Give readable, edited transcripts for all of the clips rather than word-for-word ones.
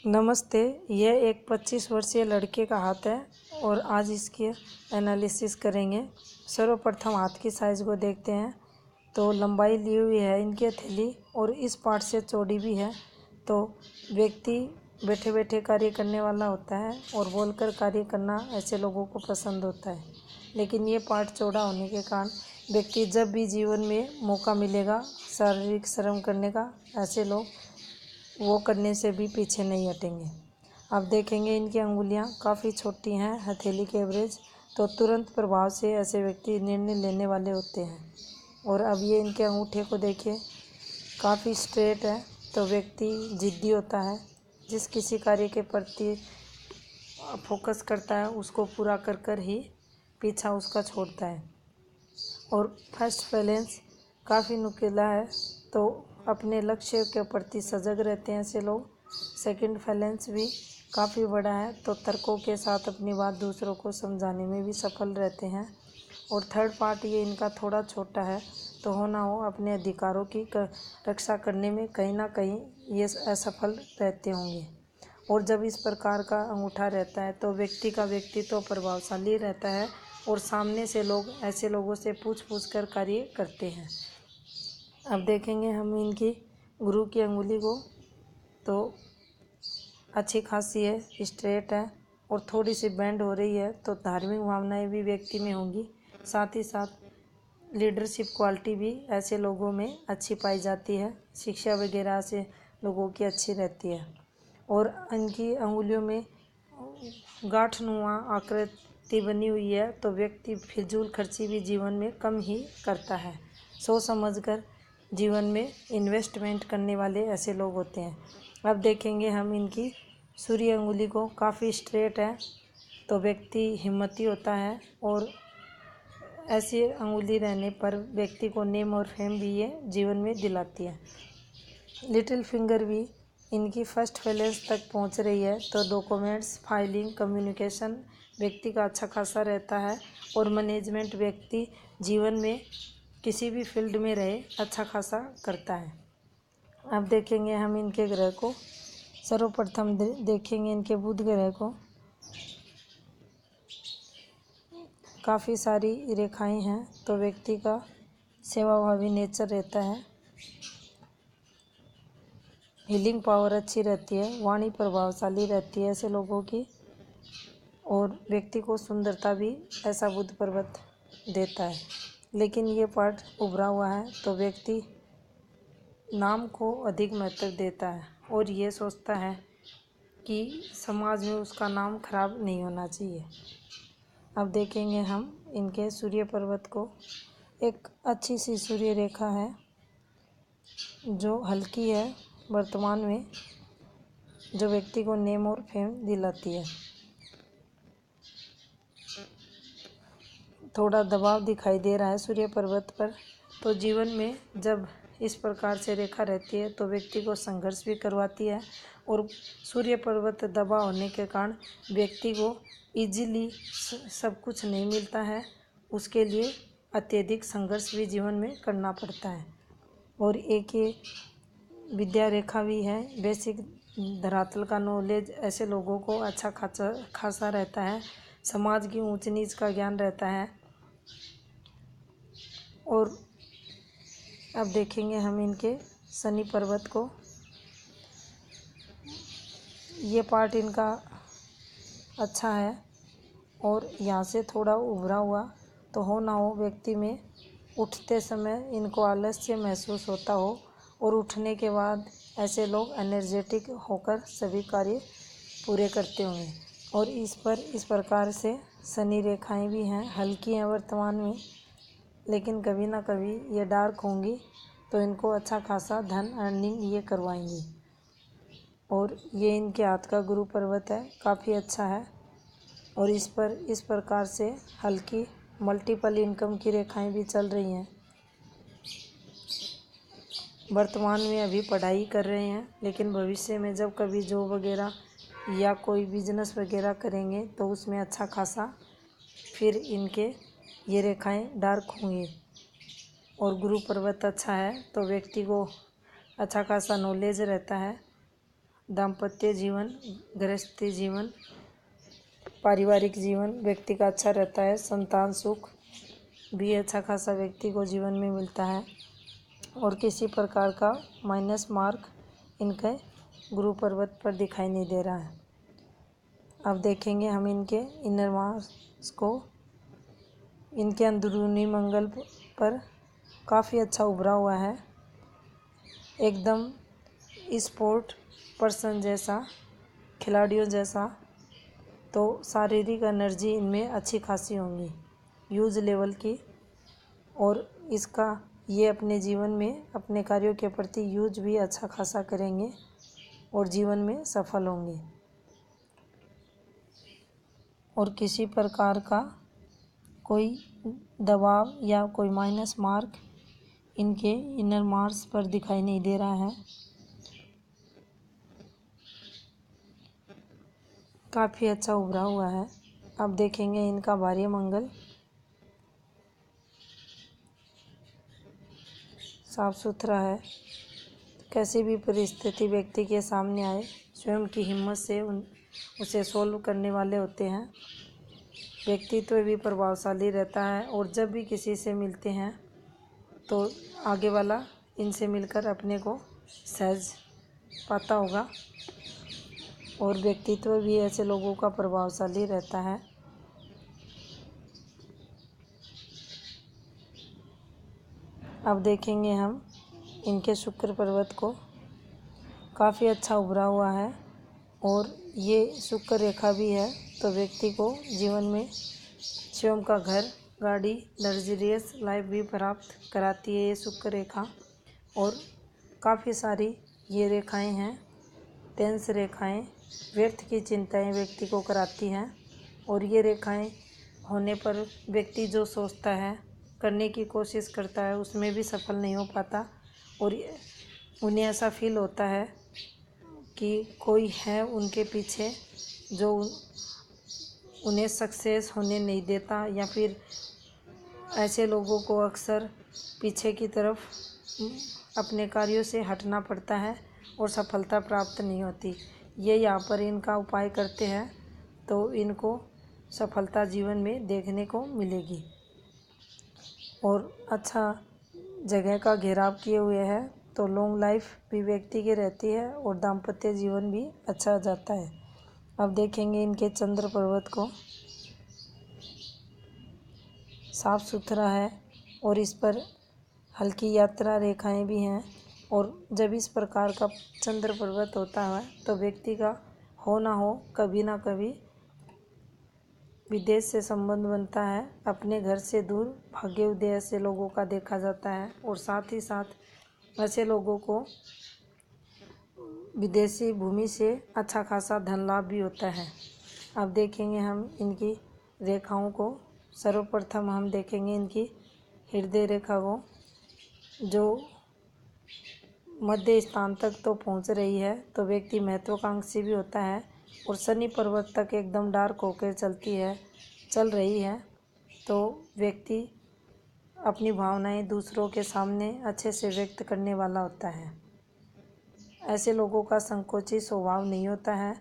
नमस्ते। यह एक 25 वर्षीय लड़के का हाथ है और आज इसकी एनालिसिस करेंगे। सर्वप्रथम हाथ की साइज़ को देखते हैं तो लंबाई ली हुई है इनकी हथेली और इस पार्ट से चौड़ी भी है। तो व्यक्ति बैठे बैठे कार्य करने वाला होता है और बोलकर कार्य करना ऐसे लोगों को पसंद होता है, लेकिन ये पार्ट चौड़ा होने के कारण व्यक्ति जब भी जीवन में मौका मिलेगा शारीरिक श्रम करने का, ऐसे लोग वो करने से भी पीछे नहीं हटेंगे। अब देखेंगे इनकी अंगुलियां काफ़ी छोटी हैं, हथेली के एवरेज, तो तुरंत प्रभाव से ऐसे व्यक्ति निर्णय लेने वाले होते हैं। और अब ये इनके अंगूठे को देखिए, काफ़ी स्ट्रेट है, तो व्यक्ति जिद्दी होता है। जिस किसी कार्य के प्रति फोकस करता है उसको पूरा कर कर ही पीछा उसका छोड़ता है। और फर्स्ट बैलेंस काफ़ी नुकीला है, तो अपने लक्ष्य के प्रति सजग रहते हैं ऐसे लोग। सेकंड बैलेंस भी काफ़ी बड़ा है, तो तर्कों के साथ अपनी बात दूसरों को समझाने में भी सफल रहते हैं। और थर्ड पार्ट ये इनका थोड़ा छोटा है, तो हो ना हो अपने अधिकारों की रक्षा करने में कहीं ना कहीं ये असफल रहते होंगे। और जब इस प्रकार का अंगूठा रहता है तो व्यक्ति का व्यक्तित्व तो प्रभावशाली रहता है और सामने से लोग ऐसे लोगों से पूछ कर कार्य करते हैं। अब देखेंगे हम इनकी गुरु की अंगुली को, तो अच्छी खासी है, स्ट्रेट है और थोड़ी सी बेंड हो रही है, तो धार्मिक भावनाएं भी व्यक्ति में होंगी। साथ ही साथ लीडरशिप क्वालिटी भी ऐसे लोगों में अच्छी पाई जाती है। शिक्षा वगैरह से लोगों की अच्छी रहती है। और इनकी अंगुलियों में गांठनुमा आकृति बनी हुई है, तो व्यक्ति फिजूल खर्ची भी जीवन में कम ही करता है। सोच समझकर जीवन में इन्वेस्टमेंट करने वाले ऐसे लोग होते हैं। अब देखेंगे हम इनकी सूर्य अंगुली को, काफ़ी स्ट्रेट है, तो व्यक्ति हिम्मती होता है और ऐसी अंगुली रहने पर व्यक्ति को नेम और फेम भी ये जीवन में दिलाती है। लिटिल फिंगर भी इनकी फर्स्ट बैलेंस तक पहुंच रही है, तो डॉक्यूमेंट्स, फाइलिंग, कम्युनिकेशन व्यक्ति का अच्छा खासा रहता है और मैनेजमेंट व्यक्ति जीवन में किसी भी फील्ड में रहे अच्छा खासा करता है। अब देखेंगे हम इनके ग्रह को। सर्वप्रथम देखेंगे इनके बुध ग्रह को। काफ़ी सारी रेखाएं हैं, तो व्यक्ति का सेवाभावी नेचर रहता है। हीलिंग पावर अच्छी रहती है, वाणी प्रभावशाली रहती है ऐसे लोगों की, और व्यक्ति को सुंदरता भी ऐसा बुध पर्वत देता है। लेकिन ये पार्ट उभरा हुआ है, तो व्यक्ति नाम को अधिक महत्व देता है और ये सोचता है कि समाज में उसका नाम खराब नहीं होना चाहिए। अब देखेंगे हम इनके सूर्य पर्वत को। एक अच्छी सी सूर्य रेखा है जो हल्की है वर्तमान में, जो व्यक्ति को नेम और फेम दिलाती है। थोड़ा दबाव दिखाई दे रहा है सूर्य पर्वत पर, तो जीवन में जब इस प्रकार से रेखा रहती है तो व्यक्ति को संघर्ष भी करवाती है। और सूर्य पर्वत दबा होने के कारण व्यक्ति को इजीली सब कुछ नहीं मिलता है, उसके लिए अत्यधिक संघर्ष भी जीवन में करना पड़ता है। और एक ये विद्या रेखा भी है, बेसिक धरातल का नॉलेज ऐसे लोगों को अच्छा खासा रहता है। समाज की ऊंच नीच का ज्ञान रहता है। और अब देखेंगे हम इनके शनि पर्वत को। ये पार्ट इनका अच्छा है और यहाँ से थोड़ा उभरा हुआ, तो हो ना हो व्यक्ति में उठते समय इनको आलस्य महसूस होता हो और उठने के बाद ऐसे लोग एनर्जेटिक होकर सभी कार्य पूरे करते होंगे। और इस प्रकार से शनि रेखाएं भी हैं, हल्की हैं वर्तमान में, लेकिन कभी ना कभी ये डार्क होंगी, तो इनको अच्छा खासा धन अर्निंग ये करवाएंगी। और ये इनके हाथ का गुरु पर्वत है, काफ़ी अच्छा है और इस प्रकार से हल्की मल्टीपल इनकम की रेखाएं भी चल रही हैं। वर्तमान में अभी पढ़ाई कर रहे हैं, लेकिन भविष्य में जब कभी जॉब वगैरह या कोई बिजनेस वगैरह करेंगे तो उसमें अच्छा खासा फिर इनके ये रेखाएं डार्क होंगी। और गुरु पर्वत अच्छा है, तो व्यक्ति को अच्छा खासा नॉलेज रहता है। दाम्पत्य जीवन, गृहस्थी जीवन, पारिवारिक जीवन व्यक्ति का अच्छा रहता है। संतान सुख भी अच्छा खासा व्यक्ति को जीवन में मिलता है और किसी प्रकार का माइनस मार्क इनके गुरु पर्वत पर दिखाई नहीं दे रहा है। अब देखेंगे हम इनके इनर मार्क्स को। इनके अंदरूनी मंगल पर काफ़ी अच्छा उभरा हुआ है, एकदम स्पोर्ट पर्सन जैसा, खिलाड़ियों जैसा। तो शारीरिक एनर्जी इनमें अच्छी खासी होंगी, ह्यूज लेवल की, और इसका ये अपने जीवन में अपने कार्यों के प्रति यूज भी अच्छा खासा करेंगे और जीवन में सफल होंगे। और किसी प्रकार का कोई दबाव या कोई माइनस मार्क इनके इनर मार्क्स पर दिखाई नहीं दे रहा है। काफ़ी अच्छा उभरा हुआ है। अब देखेंगे इनका भार्य मंगल। साफ सुथरा है, कैसी भी परिस्थिति व्यक्ति के सामने आए स्वयं की हिम्मत से उसे सोल्व करने वाले होते हैं। व्यक्तित्व भी प्रभावशाली रहता है और जब भी किसी से मिलते हैं तो आगे वाला इनसे मिलकर अपने को सहज पाता होगा और व्यक्तित्व भी ऐसे लोगों का प्रभावशाली रहता है। अब देखेंगे हम इनके शुक्र पर्वत को। काफ़ी अच्छा उभरा हुआ है और ये शुक्र रेखा भी है, तो व्यक्ति को जीवन में स्वयं का घर, गाड़ी, लग्जरियस लाइफ भी प्राप्त कराती है ये शुक्र रेखा। और काफ़ी सारी ये रेखाएं हैं, टेंस रेखाएं, व्यर्थ की चिंताएं व्यक्ति को कराती हैं। और ये रेखाएं होने पर व्यक्ति जो सोचता है, करने की कोशिश करता है, उसमें भी सफल नहीं हो पाता और उन्हें ऐसा फील होता है कि कोई है उनके पीछे जो उन्हें सक्सेस होने नहीं देता, या फिर ऐसे लोगों को अक्सर पीछे की तरफ अपने कार्यों से हटना पड़ता है और सफलता प्राप्त नहीं होती। ये यहाँ पर इनका उपाय करते हैं तो इनको सफलता जीवन में देखने को मिलेगी। और अच्छा जगह का घेराव किए हुए है तो लॉन्ग लाइफ भी व्यक्ति की रहती है और दाम्पत्य जीवन भी अच्छा जाता है। अब देखेंगे इनके चंद्र पर्वत को। साफ सुथरा है और इस पर हल्की यात्रा रेखाएं भी हैं। और जब इस प्रकार का चंद्र पर्वत होता है तो व्यक्ति का हो ना हो कभी ना कभी विदेश से संबंध बनता है। अपने घर से दूर भागे हुए ऐसे लोगों का देखा जाता है और साथ ही साथ ऐसे लोगों को विदेशी भूमि से अच्छा खासा धन लाभ भी होता है। अब देखेंगे हम इनकी रेखाओं को। सर्वप्रथम हम देखेंगे इनकी हृदय रेखा को, जो मध्य स्थान तक तो पहुंच रही है, तो व्यक्ति महत्वाकांक्षी भी होता है और शनि पर्वत तक एकदम डार्क होकर चल रही है। तो व्यक्ति अपनी भावनाएं दूसरों के सामने अच्छे से व्यक्त करने वाला होता है। ऐसे लोगों का संकोची स्वभाव नहीं होता है।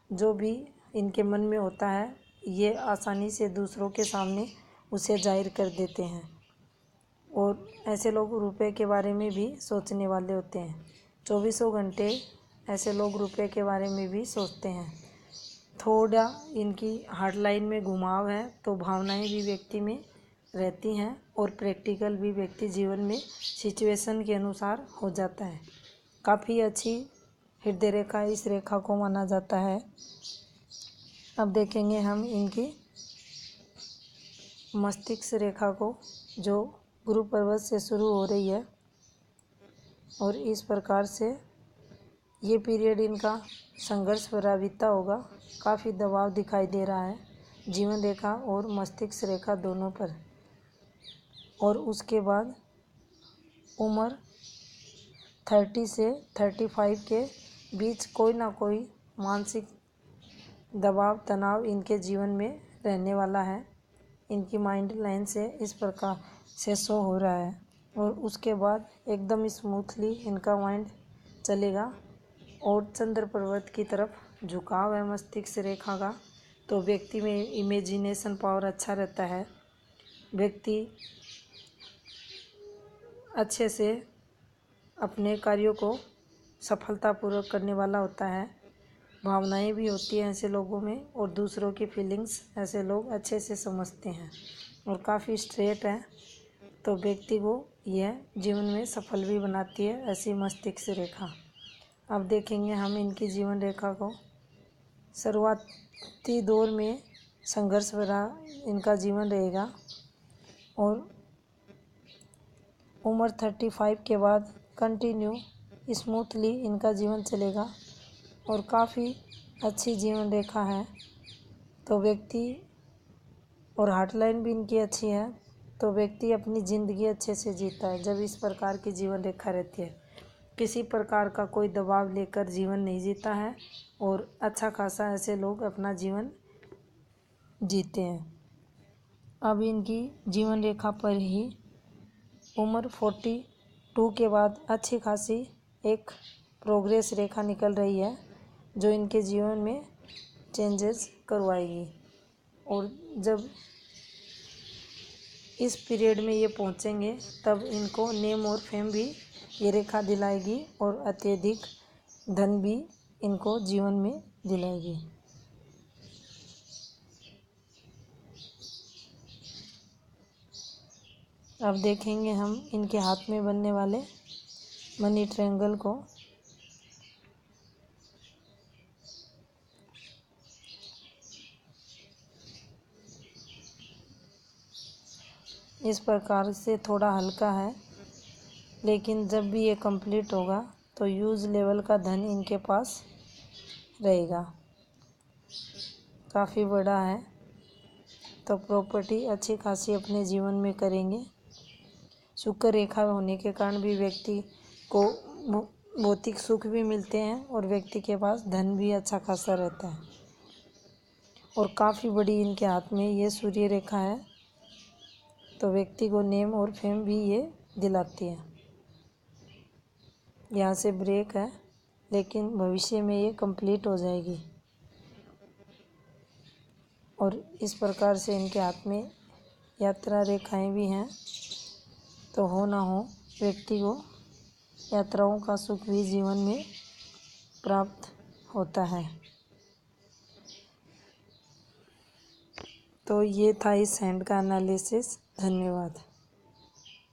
जो भी इनके मन में होता है ये आसानी से दूसरों के सामने उसे जाहिर कर देते हैं। और ऐसे लोग रुपए के बारे में भी सोचने वाले होते हैं। 24 घंटे ऐसे लोग रुपए के बारे में भी सोचते हैं। थोड़ा इनकी हार्ड लाइन में घुमाव है तो भावनाएं भी व्यक्ति में रहती हैं और प्रैक्टिकल भी व्यक्ति जीवन में सिचुएशन के अनुसार हो जाता है। काफ़ी अच्छी हृदय रेखा इस रेखा को माना जाता है। अब देखेंगे हम इनकी मस्तिष्क रेखा को, जो गुरु पर्वत से शुरू हो रही है और इस प्रकार से ये पीरियड इनका संघर्ष भरा बीता होगा। काफ़ी दबाव दिखाई दे रहा है जीवन रेखा और मस्तिष्क रेखा दोनों पर। और उसके बाद उम्र 30 से 35 के बीच कोई ना कोई मानसिक दबाव तनाव इनके जीवन में रहने वाला है। इनकी माइंड लाइन से इस प्रकार से शो हो रहा है और उसके बाद एकदम स्मूथली इनका माइंड चलेगा और चंद्र पर्वत की तरफ झुकाव है मस्तिष्क रेखा का, तो व्यक्ति में इमेजिनेशन पावर अच्छा रहता है। व्यक्ति अच्छे से अपने कार्यों को सफलतापूर्वक करने वाला होता है। भावनाएं भी होती हैं ऐसे लोगों में, और दूसरों की फीलिंग्स ऐसे लोग अच्छे से समझते हैं, और काफ़ी स्ट्रेट है, तो व्यक्ति को यह जीवन में सफल भी बनाती है ऐसी मस्तिष्क रेखा। अब देखेंगे हम इनकी जीवन रेखा को। शुरुआती दौर में संघर्ष भरा इनका जीवन रहेगा, और उम्र 35 के बाद कंटिन्यू स्मूथली इनका जीवन चलेगा, और काफ़ी अच्छी जीवन रेखा है। तो व्यक्ति और हार्ट लाइन भी इनकी अच्छी है, तो व्यक्ति अपनी ज़िंदगी अच्छे से जीता है जब इस प्रकार की जीवन रेखा रहती है। किसी प्रकार का कोई दबाव लेकर जीवन नहीं जीता है, और अच्छा खासा ऐसे लोग अपना जीवन जीते हैं। अब इनकी जीवन रेखा पर ही उम्र 42 के बाद अच्छी खासी एक प्रोग्रेस रेखा निकल रही है, जो इनके जीवन में चेंजेस करवाएगी। और जब इस पीरियड में ये पहुंचेंगे तब इनको नेम और फेम भी ये रेखा दिलाएगी, और अत्यधिक धन भी इनको जीवन में दिलाएगी। अब देखेंगे हम इनके हाथ में बनने वाले मनी ट्रायंगल को। इस प्रकार से थोड़ा हल्का है, लेकिन जब भी ये कंप्लीट होगा तो यूज लेवल का धन इनके पास रहेगा। काफ़ी बड़ा है, तो प्रॉपर्टी अच्छी खासी अपने जीवन में करेंगे। शुक्र रेखा होने के कारण भी व्यक्ति को भौतिक सुख भी मिलते हैं, और व्यक्ति के पास धन भी अच्छा खासा रहता है। और काफ़ी बड़ी इनके हाथ में ये सूर्य रेखा है, तो व्यक्ति को नेम और फेम भी ये दिलाती है। यहाँ से ब्रेक है, लेकिन भविष्य में ये कंप्लीट हो जाएगी। और इस प्रकार से इनके हाथ में यात्रा रेखाएं भी हैं, तो हो ना हो व्यक्ति को यात्राओं का सुख भी जीवन में प्राप्त होता है। तो ये था इस हैंड का एनालिसिस। धन्यवाद।